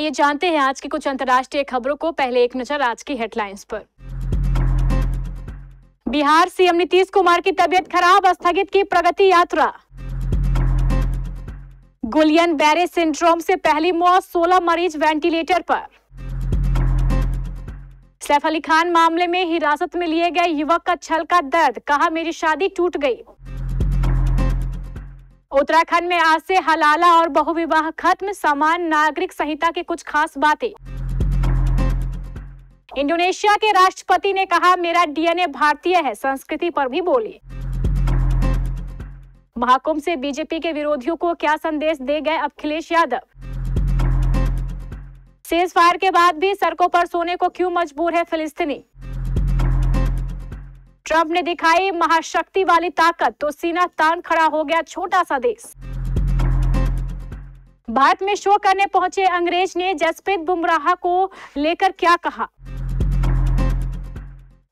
आइए जानते हैं आज की कुछ अंतर्राष्ट्रीय खबरों को। पहले एक नजर आज की हेडलाइंस पर। बिहार सीएम नीतीश कुमार की तबीयत खराब, स्थगित की प्रगति यात्रा। गुलियन बैरे सिंड्रोम से पहली मौत, 16 मरीज वेंटिलेटर पर। सैफ अली खान मामले में हिरासत में लिए गए युवक का छल का दर्द, कहा मेरी शादी टूट गई। उत्तराखंड में आज से हलाला और बहुविवाह खत्म, समान नागरिक संहिता की कुछ खास बातें। इंडोनेशिया के राष्ट्रपति ने कहा मेरा डीएनए भारतीय है, संस्कृति पर भी बोले। महाकुंभ से बीजेपी के विरोधियों को क्या संदेश दे गए अखिलेश यादव। सीज फायर के बाद भी सड़कों पर सोने को क्यों मजबूर है फिलिस्तीनी। ट्रंप ने दिखाई महाशक्ति वाली ताकत तो सीना तान खड़ा हो गया छोटा सा देश। भारत में शो करने पहुंचे अंग्रेज ने जसप्रीत बुमराह को लेकर क्या कहा।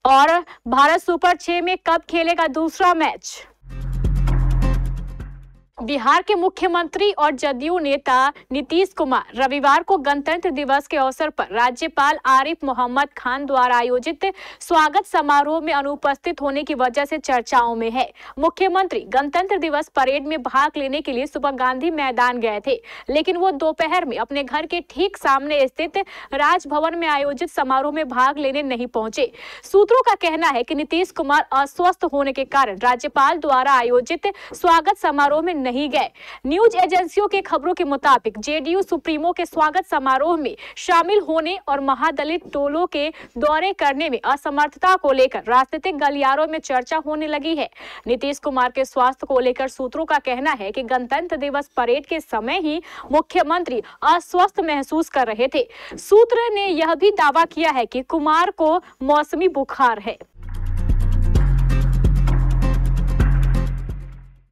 और भारत सुपर 6 में कब खेलेगा दूसरा मैच। बिहार के मुख्यमंत्री और जदयू नेता नीतीश कुमार रविवार को गणतंत्र दिवस के अवसर पर राज्यपाल आरिफ मोहम्मद खान द्वारा आयोजित स्वागत समारोह में अनुपस्थित होने की वजह से चर्चाओं में है। मुख्यमंत्री गणतंत्र दिवस परेड में भाग लेने के लिए सुबह गांधी मैदान गए थे, लेकिन वो दोपहर में अपने घर के ठीक सामने स्थित राजभवन में आयोजित समारोह में भाग लेने नहीं पहुंचे। सूत्रों का कहना है कि नीतीश कुमार अस्वस्थ होने के कारण राज्यपाल द्वारा आयोजित स्वागत समारोह में नहीं गए। न्यूज एजेंसियों के खबरों के मुताबिक जेडीयू सुप्रीमो के स्वागत समारोह में शामिल होने और महादलित टोलों के दौरे करने में असमर्थता को लेकर राजनीतिक गलियारों में चर्चा होने लगी है। नीतीश कुमार के स्वास्थ्य को लेकर सूत्रों का कहना है कि गणतंत्र दिवस परेड के समय ही मुख्यमंत्री अस्वस्थ महसूस कर रहे थे। सूत्र ने यह भी दावा किया है कि कुमार को मौसमी बुखार है।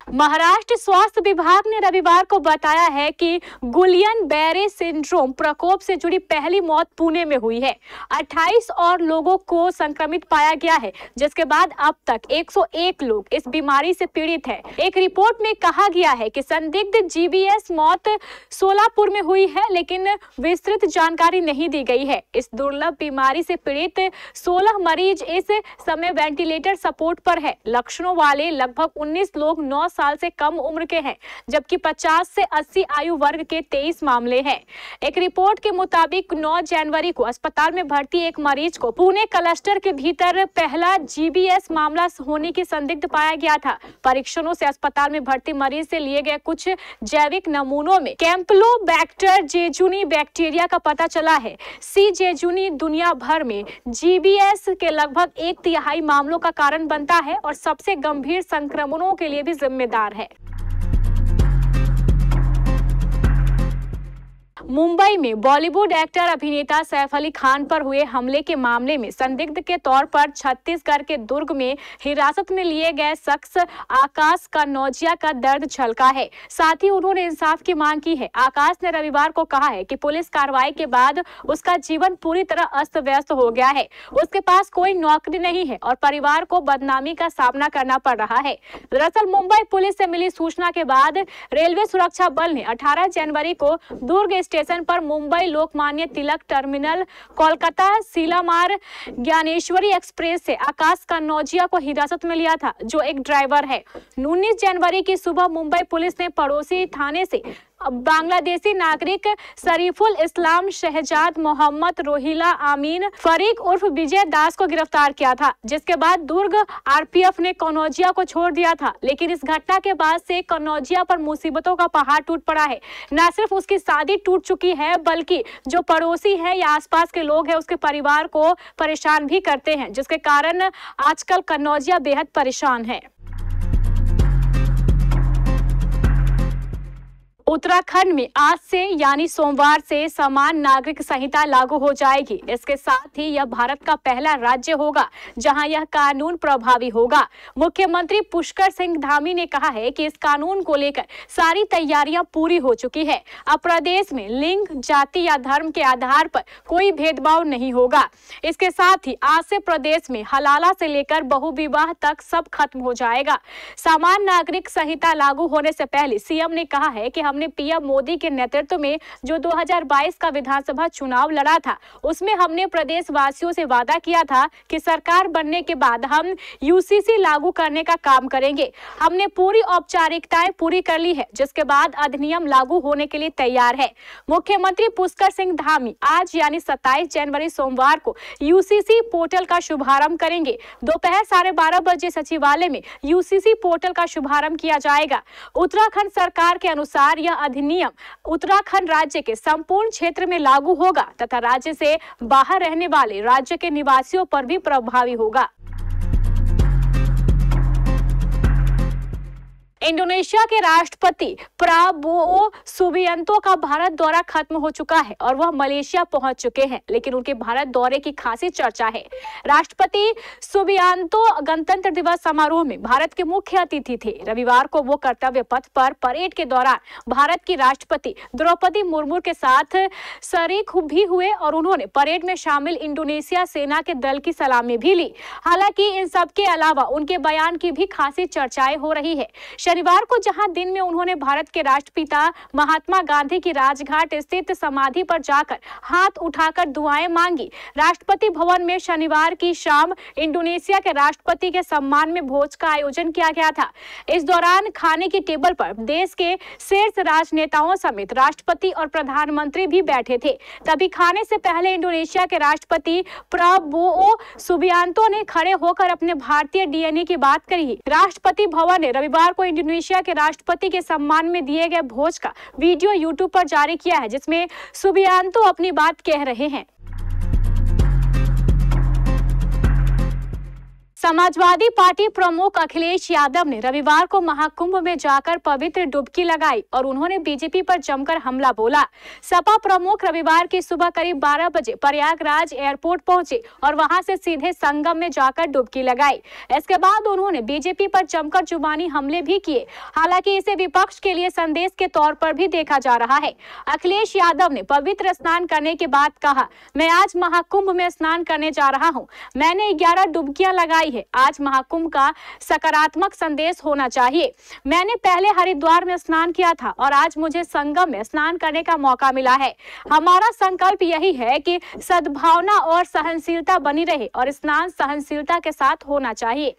महाराष्ट्र स्वास्थ्य विभाग ने रविवार को बताया है कि गुलियन बैरे सिंड्रोम प्रकोप से जुड़ी पहली मौत पुणे में हुई है। 28 और लोगों को संक्रमित पाया गया है, जिसके बाद अब तक 101 लोग इस बीमारी से पीड़ित हैं। एक रिपोर्ट में कहा गया है कि संदिग्ध जीबीएस मौत सोलापुर में हुई है, लेकिन विस्तृत जानकारी नहीं दी गई है। इस दुर्लभ बीमारी से पीड़ित 16 मरीज इस समय वेंटिलेटर सपोर्ट पर है। लक्षणों वाले लगभग 19 लोग 9 साल से कम उम्र के हैं, जबकि 50 से 80 आयु वर्ग के 23 मामले हैं। एक रिपोर्ट के मुताबिक 9 जनवरी को अस्पताल में भर्ती एक मरीज को पुणे क्लस्टर के भीतर पहला जीबीएस मामला होने की संदिग्ध पाया गया था। परीक्षणों से अस्पताल में भर्ती मरीज से लिए गए कुछ जैविक नमूनों में कैंपलोबैक्टर जेजुनी बैक्टीरिया का पता चला है। सी जेजुनी दुनिया भर में जीबीएस के लगभग 1/3 मामलों का कारण बनता है और सबसे गंभीर संक्रमणों के लिए भी जिम्मेदार है। मुंबई में बॉलीवुड एक्टर अभिनेता सैफ अली खान पर हुए हमले के मामले में संदिग्ध के तौर पर छत्तीसगढ़ के दुर्ग में हिरासत में लिए गए शख्स आकाश कनौजिया का दर्द छलका है। साथ ही उन्होंने इंसाफ की मांग की है। आकाश ने रविवार को कहा है कि पुलिस कार्रवाई के बाद उसका जीवन पूरी तरह अस्त व्यस्त हो गया है। उसके पास कोई नौकरी नहीं है और परिवार को बदनामी का सामना करना पड़ रहा है। दरअसल मुंबई पुलिस से मिली सूचना के बाद रेलवे सुरक्षा बल ने 18 जनवरी को दुर्ग स्टेशन पर मुंबई लोकमान्य तिलक टर्मिनल कोलकाता सीलामार ज्ञानेश्वरी एक्सप्रेस से आकाश कनौजिया को हिरासत में लिया था, जो एक ड्राइवर है। 19 जनवरी की सुबह मुंबई पुलिस ने पड़ोसी थाने से बांग्लादेशी नागरिक शरीफुल इस्लाम शहजाद मोहम्मद रोहिला आमीन फरीक उर्फ विजय दास को गिरफ्तार किया था, जिसके बाद दुर्ग आरपीएफ ने कनौजिया को छोड़ दिया था। लेकिन इस घटना के बाद से कनौजिया पर मुसीबतों का पहाड़ टूट पड़ा है। न सिर्फ उसकी शादी टूट चुकी है, बल्कि जो पड़ोसी है या आसपास के लोग हैं उसके परिवार को परेशान भी करते हैं, जिसके कारण आजकल कनौजिया बेहद परेशान है। उत्तराखंड में आज से यानी सोमवार से समान नागरिक संहिता लागू हो जाएगी। इसके साथ ही यह भारत का पहला राज्य होगा जहां यह कानून प्रभावी होगा। मुख्यमंत्री पुष्कर सिंह धामी ने कहा है कि इस कानून को लेकर सारी तैयारियां पूरी हो चुकी है। अब प्रदेश में लिंग, जाति या धर्म के आधार पर कोई भेदभाव नहीं होगा। इसके साथ ही आज से प्रदेश में हलाला से लेकर बहुविवाह तक सब खत्म हो जाएगा। समान नागरिक संहिता लागू होने से पहले सीएम ने कहा है कि हमने हमने पीएम मोदी के नेतृत्व में जो 2022 का विधानसभा चुनाव लड़ा था, उसमें हमने प्रदेश वासियों से वादा किया था कि सरकार बनने के बाद हम यूसीसी लागू करने का काम करेंगे। हमने पूरी औपचारिकताएं पूरी कर ली है, जिसके बाद अधिनियम लागू होने के लिए तैयार है। मुख्यमंत्री पुष्कर सिंह धामी आज यानी 27 जनवरी सोमवार को यूसीसी पोर्टल का शुभारंभ करेंगे। दोपहर 12:30 बजे सचिवालय में यूसीसी पोर्टल का शुभारंभ किया जाएगा। उत्तराखंड सरकार के अनुसार यह अधिनियम उत्तराखंड राज्य के संपूर्ण क्षेत्र में लागू होगा तथा राज्य से बाहर रहने वाले राज्य के निवासियों पर भी प्रभावी होगा। इंडोनेशिया के राष्ट्रपति प्राबोवो सुबियांतो का भारत दौरा खत्म हो चुका है और वह मलेशिया पहुंच चुके हैं, लेकिन उनके भारत दौरे की खासी चर्चा है। राष्ट्रपति सुबियांतो गणतंत्र दिवस समारोह में भारत के मुख्य अतिथि थे। रविवार को वो कर्तव्य पथ पर परेड के दौरान भारत की राष्ट्रपति द्रौपदी मुर्मू के साथ शरीक भी हुए और उन्होंने परेड में शामिल इंडोनेशिया सेना के दल की सलामी भी ली। हालांकि इन सब के अलावा उनके बयान की भी खासी चर्चाएं हो रही है। शनिवार को जहां दिन में उन्होंने भारत के राष्ट्रपिता महात्मा गांधी की राजघाट स्थित समाधि पर जाकर हाथ उठाकर दुआएं मांगी, राष्ट्रपति भवन में शनिवार की शाम इंडोनेशिया के राष्ट्रपति के सम्मान में भोज का आयोजन किया गया था। इस दौरान खाने की टेबल पर देश के शीर्ष राजनेताओं समेत राष्ट्रपति और प्रधानमंत्री भी बैठे थे। तभी खाने से पहले इंडोनेशिया के राष्ट्रपति प्राबोवो सुबियांतो ने खड़े होकर अपने भारतीय डीएनए की बात कही। राष्ट्रपति भवन ने रविवार को इंडोनेशिया के राष्ट्रपति के सम्मान में दिए गए भोज का वीडियो यूट्यूब पर जारी किया है, जिसमें सुबियांतो अपनी बात कह रहे हैं। समाजवादी पार्टी प्रमुख अखिलेश यादव ने रविवार को महाकुंभ में जाकर पवित्र डुबकी लगाई और उन्होंने बीजेपी पर जमकर हमला बोला। सपा प्रमुख रविवार की सुबह करीब 12 बजे प्रयागराज एयरपोर्ट पहुंचे और वहां से सीधे संगम में जाकर डुबकी लगाई। इसके बाद उन्होंने बीजेपी पर जमकर जुबानी हमले भी किए। हालांकि इसे विपक्ष के लिए संदेश के तौर पर भी देखा जा रहा है। अखिलेश यादव ने पवित्र स्नान करने के बाद कहा, मैं आज महाकुंभ में स्नान करने जा रहा हूँ। मैंने 11 डुबकियां लगाई है। आज महाकुंभ का सकारात्मक संदेश होना चाहिए। मैंने पहले हरिद्वार में स्नान किया था और आज मुझे संगम में स्नान करने का मौका मिला है। हमारा संकल्प यही है कि सद्भावना और सहनशीलता बनी रहे और स्नान सहनशीलता के साथ होना चाहिए।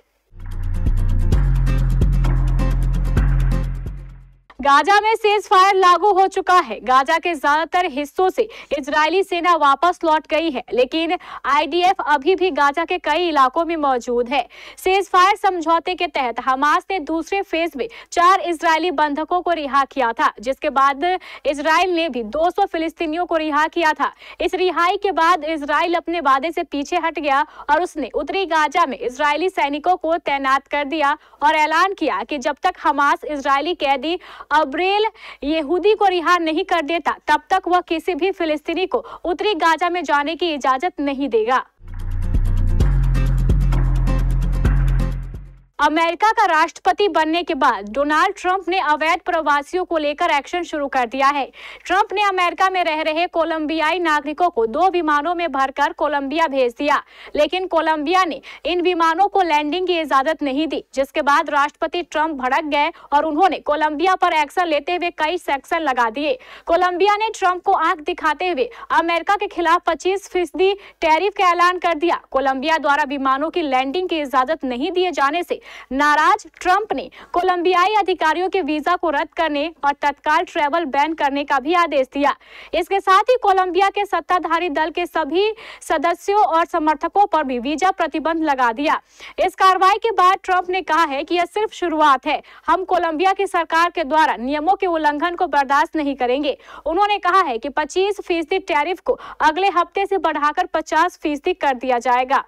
गाजा में सीज फायर लागू हो चुका है। गाजा के ज्यादातर हिस्सों से इजरायली सेना वापस लौट गई है, लेकिन आईडीएफ अभी भी गाजा के कई इलाकों में मौजूद है। सीज फायर समझौते के तहत हमास ने दूसरे फेज में 4 इजरायली बंधकों को रिहा किया था, जिसके बाद इजराइल ने भी 200 फिलिस्तीनियों को रिहा किया था। इस रिहाई के बाद इजराइल अपने वादे से पीछे हट गया और उसने उत्तरी गाजा में इजरायली सैनिकों को तैनात कर दिया और ऐलान किया कि जब तक हमास इजरायली कैदी अब्रेल यहूदी को रिहा नहीं कर देता, तब तक वह किसी भी फिलिस्तीनी को उत्तरी गाजा में जाने की इजाजत नहीं देगा। अमेरिका का राष्ट्रपति बनने के बाद डोनाल्ड ट्रंप ने अवैध प्रवासियों को लेकर एक्शन शुरू कर दिया है। ट्रंप ने अमेरिका में रह रहे कोलंबियाई नागरिकों को 2 विमानों में भरकर कोलंबिया भेज दिया, लेकिन कोलंबिया ने इन विमानों को लैंडिंग की इजाजत नहीं दी, जिसके बाद राष्ट्रपति ट्रंप भड़क गए और उन्होंने कोलंबिया पर एक्शन लेते हुए कई सेक्शन लगा दिए। कोलंबिया ने ट्रंप को आंख दिखाते हुए अमेरिका के खिलाफ 25% टैरिफ का ऐलान कर दिया। कोलंबिया द्वारा विमानों की लैंडिंग की इजाजत नहीं दिए जाने से नाराज ट्रंप ने कोलंबियाई अधिकारियों के वीजा को रद्द करने और तत्काल ट्रैवल बैन करने का भी आदेश दिया। इसके साथ ही कोलंबिया के सत्ताधारी दल के सभी सदस्यों और समर्थकों पर भी वीजा प्रतिबंध लगा दिया। इस कार्रवाई के बाद ट्रंप ने कहा है कि यह सिर्फ शुरुआत है। हम कोलंबिया की सरकार के द्वारा नियमों के उल्लंघन को बर्दाश्त नहीं करेंगे। उन्होंने कहा है कि 25% टैरिफ को अगले हफ्ते से बढ़ाकर 50% कर दिया जाएगा।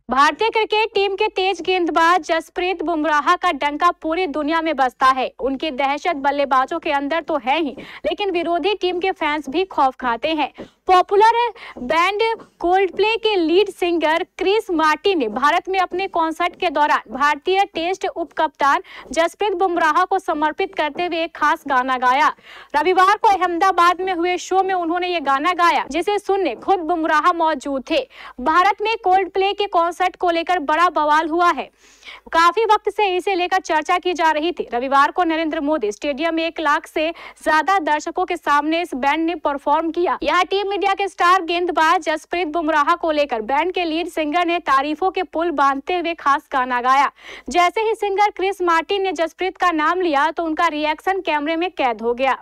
भारतीय क्रिकेट टीम के तेज गेंदबाज जसप्रीत बुमराह का डंका पूरी दुनिया में बजता है। उनकी दहशत बल्लेबाजों के अंदर तो है ही, लेकिन विरोधी टीम के फैंस भी खौफ खाते हैं। पॉपुलर बैंड कोल्डप्ले के लीड सिंगर क्रिस मार्टिन ने भारत में अपने कॉन्सर्ट के दौरान भारतीय टेस्ट उप कप्तान जसप्रीत बुमराह को समर्पित करते हुए एक खास गाना गाया। रविवार को अहमदाबाद में हुए शो में उन्होंने ये गाना गाया, जिसे सुनने खुद बुमराह मौजूद थे। भारत में कोल्डप्ले के कॉन्सर्ट को लेकर बड़ा बवाल हुआ है। काफी वक्त से इसे लेकर चर्चा की जा रही थी। रविवार को नरेंद्र मोदी स्टेडियम में 1 लाख से ज्यादा दर्शकों के सामने इस बैंड ने परफॉर्म किया। यहाँ टीम इंडिया के स्टार गेंदबाज जसप्रीत बुमराह को लेकर बैंड के लीड सिंगर ने तारीफों के पुल बांधते हुए खास गाना गाया। जैसे ही सिंगर क्रिस मार्टिन ने जसप्रीत का नाम लिया तो उनका रिएक्शन कैमरे में कैद हो गया।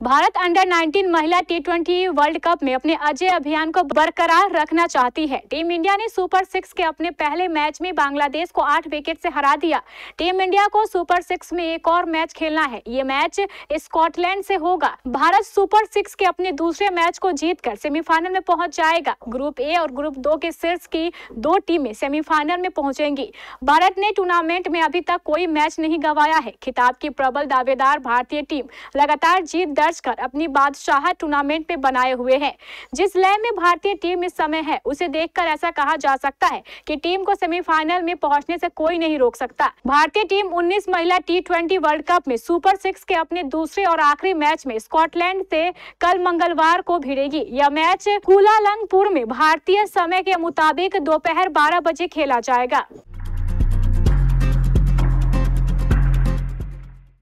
भारत अंडर 19 महिला T20 वर्ल्ड कप में अपने अजय अभियान को बरकरार रखना चाहती है। टीम इंडिया ने सुपर 6 के अपने पहले मैच में बांग्लादेश को 8 विकेट से हरा दिया। टीम इंडिया को सुपर 6 में एक और मैच खेलना है। ये मैच स्कॉटलैंड से होगा। भारत सुपर 6 के अपने दूसरे मैच को जीतकर सेमीफाइनल में पहुंच जाएगा। ग्रुप ए और ग्रुप 2 के शीर्ष की 2 टीमें सेमीफाइनल में पहुंचेंगी। भारत ने टूर्नामेंट में अभी तक कोई मैच नहीं गंवाया है। खिताब की प्रबल दावेदार भारतीय टीम लगातार जीत कर अपनी बादशाह टूर्नामेंट में बनाए हुए हैं। जिस लय में भारतीय टीम इस समय है, उसे देखकर ऐसा कहा जा सकता है कि टीम को सेमीफाइनल में पहुंचने से कोई नहीं रोक सकता। भारतीय टीम 19 महिला T20 वर्ल्ड कप में सुपर 6 के अपने दूसरे और आखिरी मैच में स्कॉटलैंड से कल मंगलवार को भिड़ेगी। यह मैच कुलालंगपुर में भारतीय समय के मुताबिक दोपहर 12 बजे खेला जाएगा।